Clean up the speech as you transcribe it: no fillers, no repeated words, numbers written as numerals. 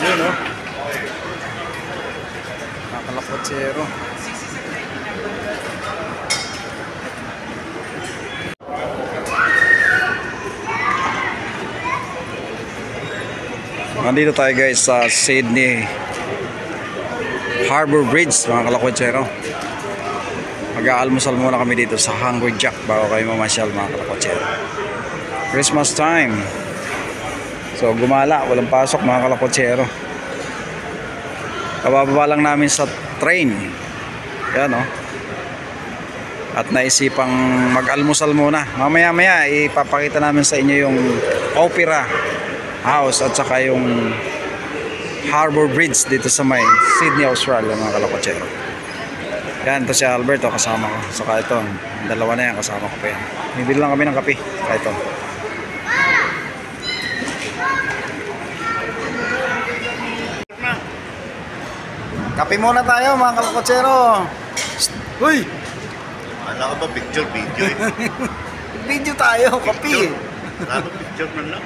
Yun, no? Nakalakotsero. Nandito tayo guys sa Sydney Harbour Bridge, mga kalakotsero. Mag-aalmusal muna kami dito sa Hungry Jack bago kayo mamasyal, mga kalakotsero. Christmas time. So gumala, walang pasok, mga kalakotsero. Kabababa lang namin sa train. Yan, oh. At naisipang mag-almusal muna. Mamaya-maya ipapakita namin sa inyo yung Opera House at saka yung Harbour Bridge dito sa may Sydney, Australia, mga kalakotsero. Yan, ito si Albert, oh, kasama ko. Saka ito, dalawa na yan, kasama ko pa yan. Bibili lang kami ng kape. Saka ito. Kape muna tayo, mga kalakotsero. Uy! Alam ko ba picture, video eh. Video tayo, kape. Alam ko picture man lang.